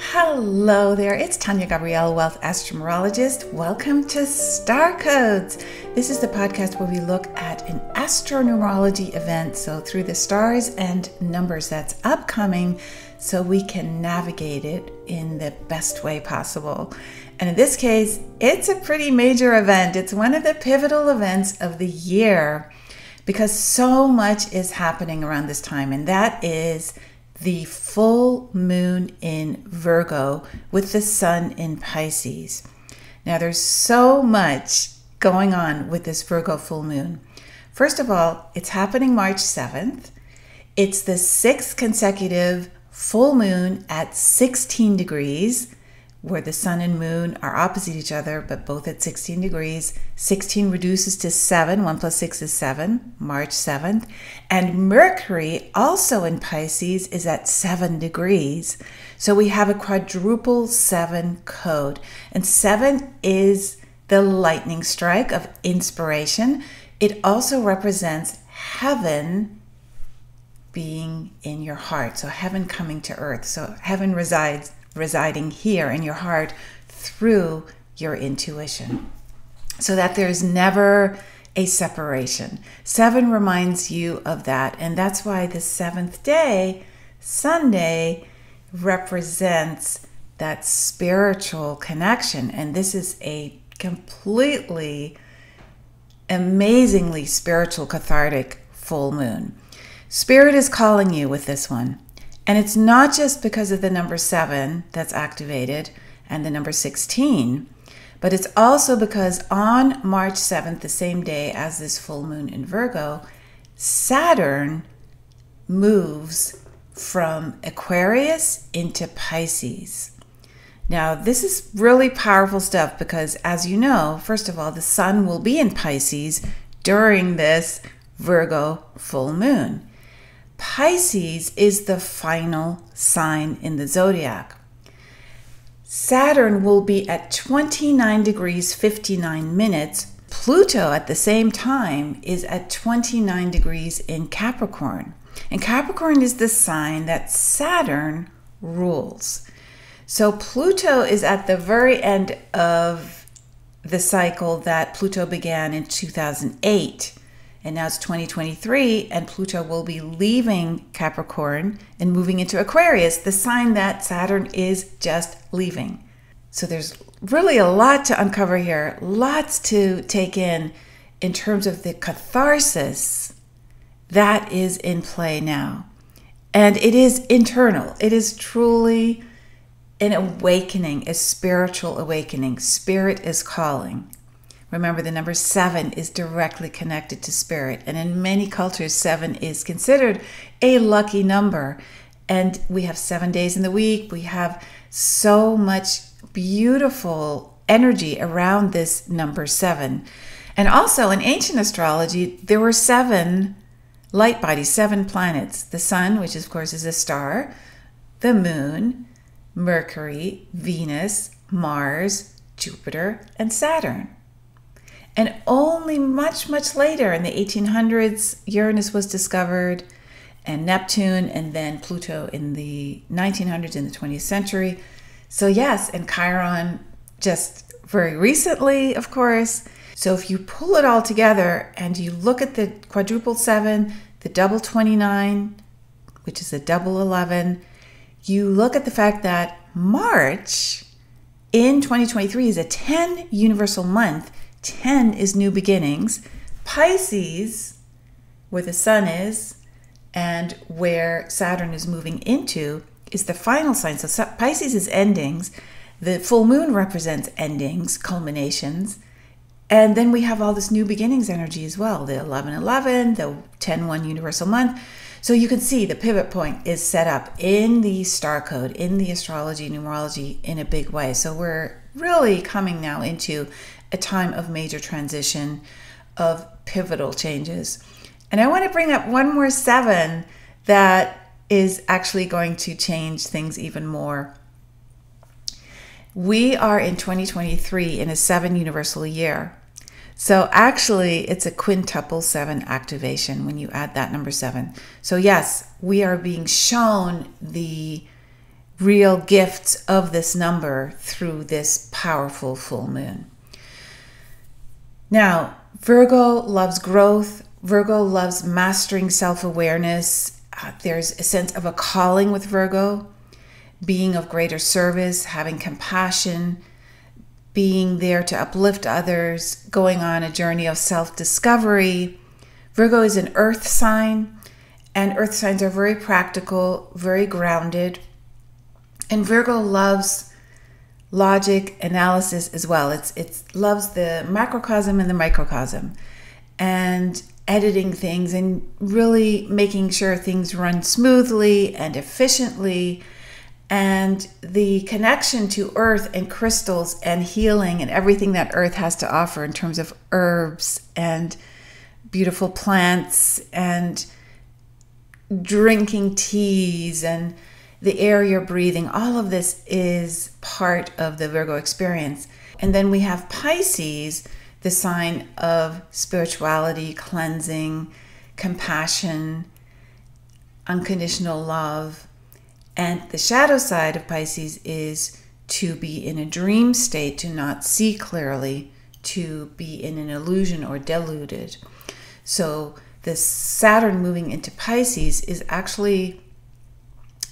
Hello there, it's Tania Gabrielle, Wealth Astro-Numerologist. Welcome to Star Codes. This is the podcast where we look at an Astro-Numerology event, so through the stars and numbers that's upcoming, so we can navigate it in the best way possible. And in this case, it's a pretty major event. It's one of the pivotal events of the year because so much is happening around this time, and that is the full moon in Virgo with the sun in Pisces. Now there's so much going on with this Virgo full moon. First of all, it's happening March 7th. It's the 6th consecutive full moon at 16 degrees, where the sun and moon are opposite each other, but both at 16 degrees. 16 reduces to 7. 1 plus 6 is 7, March 7th. And Mercury, also in Pisces, is at 7 degrees. So we have a quadruple 7 code. And 7 is the lightning strike of inspiration. It also represents heaven being in your heart. So heaven coming to earth. So heaven residing here in your heart through your intuition, so that there's never a separation. 7 reminds you of that, and that's why the 7th day, Sunday, represents that spiritual connection. And this is a completely amazingly spiritual, cathartic full moon. Spirit is calling you with this one. And it's not just because of the number 7 that's activated and the number 16, but it's also because on March 7th, the same day as this full moon in Virgo, Saturn moves from Aquarius into Pisces. Now, this is really powerful stuff because, as you know, first of all, the sun will be in Pisces during this Virgo full moon. Pisces is the final sign in the zodiac. Saturn will be at 29 degrees 59 minutes. Pluto at the same time is at 29 degrees in Capricorn. And Capricorn is the sign that Saturn rules. So Pluto is at the very end of the cycle that Pluto began in 2008. And now it's 2023, and Pluto will be leaving Capricorn and moving into Aquarius, the sign that Saturn is just leaving. So there's really a lot to uncover here, lots to take in terms of the catharsis that is in play now. And it is internal. It is truly an awakening, a spiritual awakening. Spirit is calling. Remember, the number 7 is directly connected to spirit. And in many cultures, 7 is considered a lucky number. And we have 7 days in the week. We have so much beautiful energy around this number 7. And also in ancient astrology, there were 7 light bodies, 7 planets. The sun, which of course is a star, the moon, Mercury, Venus, Mars, Jupiter, and Saturn. And only much, much later in the 1800s, Uranus was discovered, and Neptune, and then Pluto in the 1900s, in the 20th century. So yes, and Chiron just very recently, of course. So if you pull it all together and you look at the quadruple 7, the double 29, which is a double 11, you look at the fact that March in 2023 is a 10 universal month. 10 is new beginnings. Pisces, where the sun is and where Saturn is moving into, is the final sign. So Pisces is endings. The full moon represents endings, culminations. And then we have all this new beginnings energy as well. The 11-11, the 10-1 universal month. So you can see the pivot point is set up in the star code, in the astrology numerology in a big way. So we're really coming now into a time of major transition, of pivotal changes. And I want to bring up one more 7 that is actually going to change things even more. We are in 2023 in a 7 universal year. So actually, it's a quintuple 7 activation when you add that number 7. So yes, we are being shown the real gifts of this number through this powerful full moon. Now, Virgo loves growth. Virgo loves mastering self-awareness. There's a sense of a calling with Virgo, being of greater service, having compassion, being there to uplift others, going on a journey of self-discovery. Virgo is an earth sign, and earth signs are very practical, very grounded. And Virgo loves logic, analysis as well. It loves the macrocosm and the microcosm, and editing things and really making sure things run smoothly and efficiently. And the connection to earth and crystals and healing and everything that earth has to offer in terms of herbs and beautiful plants and drinking teas and the air you're breathing, all of this is part of the Virgo experience. And then we have Pisces, the sign of spirituality, cleansing, compassion, unconditional love. And the shadow side of Pisces is to be in a dream state, to not see clearly, to be in an illusion or deluded. So the Saturn moving into Pisces is actually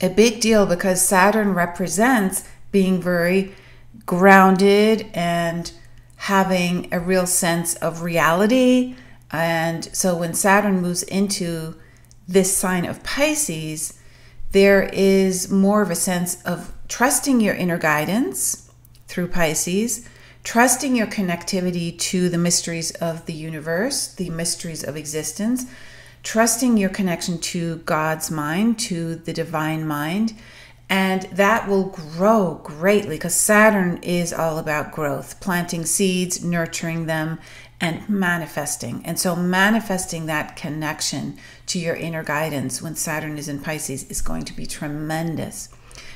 a big deal because Saturn represents being very grounded and having a real sense of reality. And so when Saturn moves into this sign of Pisces, there is more of a sense of trusting your inner guidance through Pisces, trusting your connectivity to the mysteries of the universe, the mysteries of existence, trusting your connection to God's mind, to the divine mind, and that will grow greatly because Saturn is all about growth, planting seeds, nurturing them, and manifesting. And so manifesting that connection to your inner guidance when Saturn is in Pisces is going to be tremendous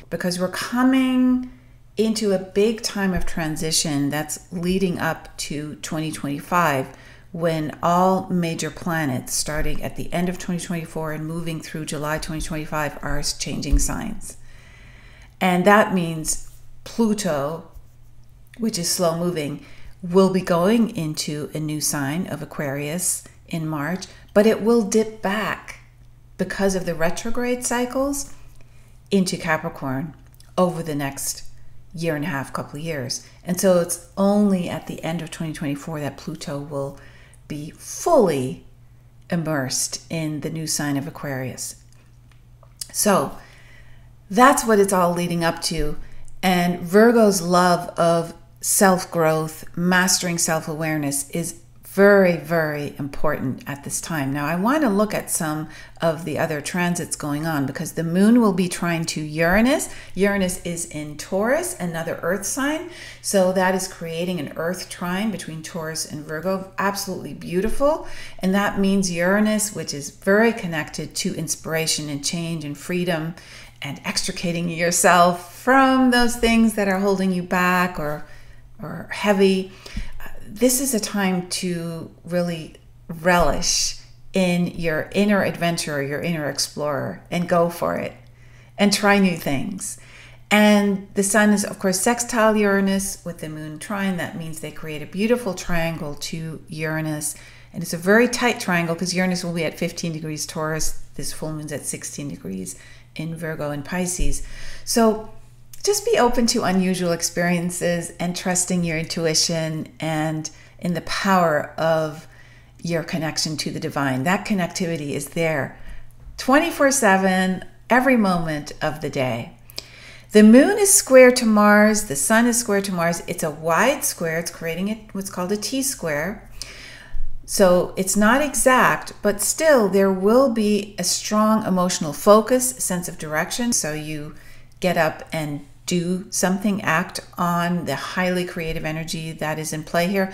because we're coming into a big time of transition that's leading up to 2025, when all major planets, starting at the end of 2024 and moving through July 2025, are changing signs. And that means Pluto, which is slow moving, will be going into a new sign of Aquarius in March, but it will dip back because of the retrograde cycles into Capricorn over the next year and a half, couple of years. And so it's only at the end of 2024 that Pluto will be fully immersed in the new sign of Aquarius. So that's what it's all leading up to. And Virgo's love of self-growth, mastering self-awareness is very, very important at this time. Now, I want to look at some of the other transits going on because the moon will be trine to Uranus. Uranus is in Taurus, another earth sign. So that is creating an earth trine between Taurus and Virgo. Absolutely beautiful. And that means Uranus, which is very connected to inspiration and change and freedom and extricating yourself from those things that are holding you back or heavy. This is a time to really relish in your inner adventurer, your inner explorer, and go for it and try new things. And the sun is, of course, sextile Uranus with the moon trine. That means they create a beautiful triangle to Uranus. And it's a very tight triangle because Uranus will be at 15 degrees Taurus. This full moon's at 16 degrees in Virgo and Pisces. So just be open to unusual experiences and trusting your intuition and in the power of your connection to the divine. That connectivity is there 24/7, every moment of the day. The moon is square to Mars. The sun is square to Mars. It's a wide square. It's creating what's called a T-square. So it's not exact, but still there will be a strong emotional focus, sense of direction. So you get up and do something, act on the highly creative energy that is in play here.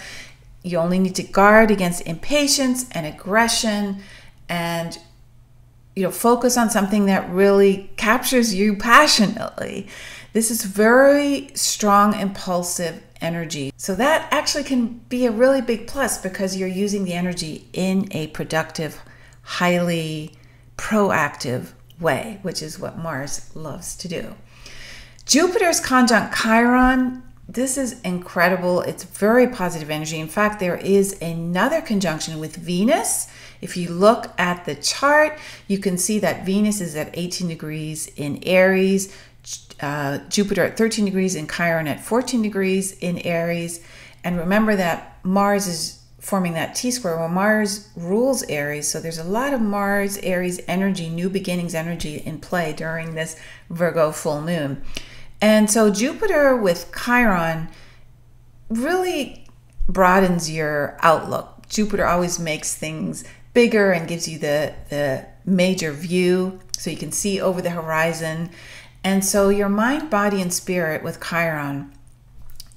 You only need to guard against impatience and aggression and focus on something that really captures you passionately. This is very strong, impulsive energy. So that actually can be a really big plus because you're using the energy in a productive, highly proactive way, which is what Mars loves to do. Jupiter's conjunct Chiron. This is incredible. It's very positive energy. In fact, there is another conjunction with Venus. If you look at the chart, you can see that Venus is at 18 degrees in Aries, Jupiter at 13 degrees and Chiron at 14 degrees in Aries. And remember that Mars is forming that T-square. Well, Mars rules Aries, so there's a lot of Mars, Aries energy, new beginnings energy in play during this Virgo full moon. And so Jupiter with Chiron really broadens your outlook. Jupiter always makes things bigger and gives you the major view so you can see over the horizon. And so your mind, body, and spirit with Chiron,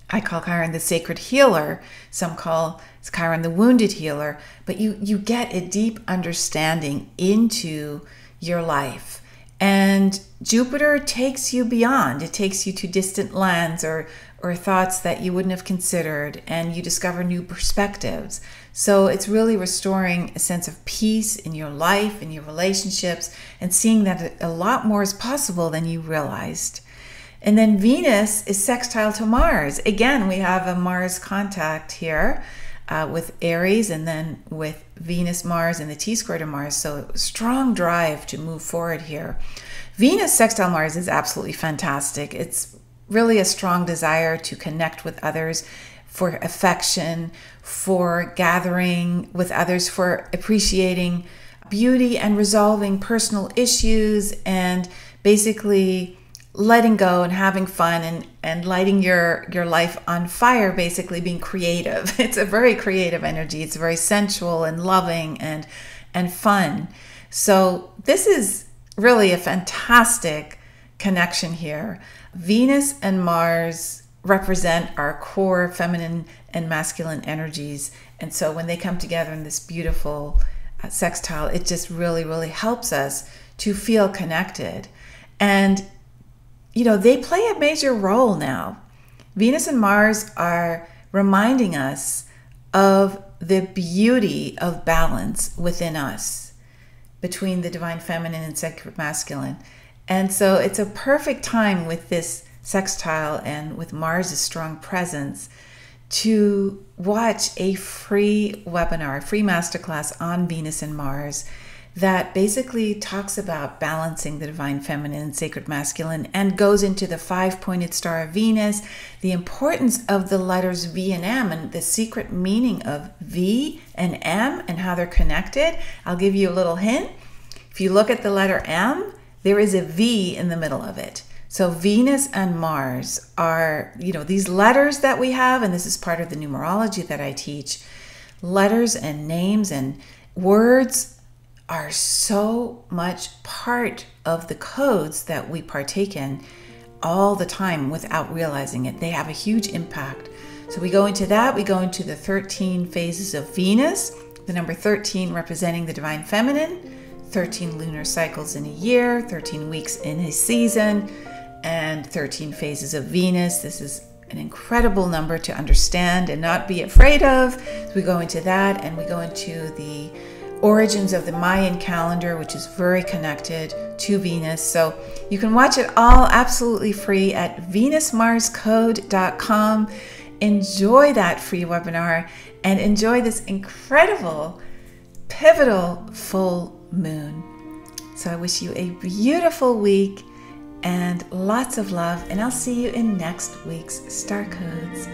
I call Chiron the sacred healer. Some call Chiron the wounded healer. But you get a deep understanding into your life. And Jupiter takes you beyond. It takes you to distant lands or thoughts that you wouldn't have considered, and you discover new perspectives. So it's really restoring a sense of peace in your life, in your relationships, and seeing that a lot more is possible than you realized. And then Venus is sextile to Mars. Again, we have a Mars contact here with Aries, and then with Venus, Mars, and the T-square to Mars. So strong drive to move forward here. Venus sextile Mars is absolutely fantastic. It's really a strong desire to connect with others, for affection, for gathering with others, for appreciating beauty and resolving personal issues, and basically letting go and having fun and lighting your life on fire, basically being creative. It's a very creative energy. It's very sensual and loving and fun. So this is really a fantastic connection here. Venus and Mars represent our core feminine and masculine energies. And so when they come together in this beautiful sextile, it just really, really helps us to feel connected. And you know, they play a major role now. Venus and Mars are reminding us of the beauty of balance within us between the divine feminine and sacred masculine. And so it's a perfect time with this sextile and with Mars' strong presence to watch a free webinar, a free masterclass on Venus and Mars that basically talks about balancing the divine feminine and sacred masculine, and goes into the 5-pointed star of Venus, the importance of the letters V and M, and the secret meaning of V and M and how they're connected. I'll give you a little hint. If you look at the letter M, there is a V in the middle of it. So Venus and Mars are, you know, these letters that we have, and this is part of the numerology that I teach. Letters and names and words are so much part of the codes that we partake in all the time without realizing it. They have a huge impact. So we go into that. We go into the 13 phases of Venus, the number 13 representing the divine feminine, 13 lunar cycles in a year, 13 weeks in a season, and 13 phases of Venus. This is an incredible number to understand and not be afraid of. So we go into that, and we go into the origins of the Mayan calendar, which is very connected to Venus. So you can watch it all absolutely free at venusmarscode.com. Enjoy that free webinar and enjoy this incredible, pivotal full moon. So I wish you a beautiful week and lots of love, and I'll see you in next week's Star Codes.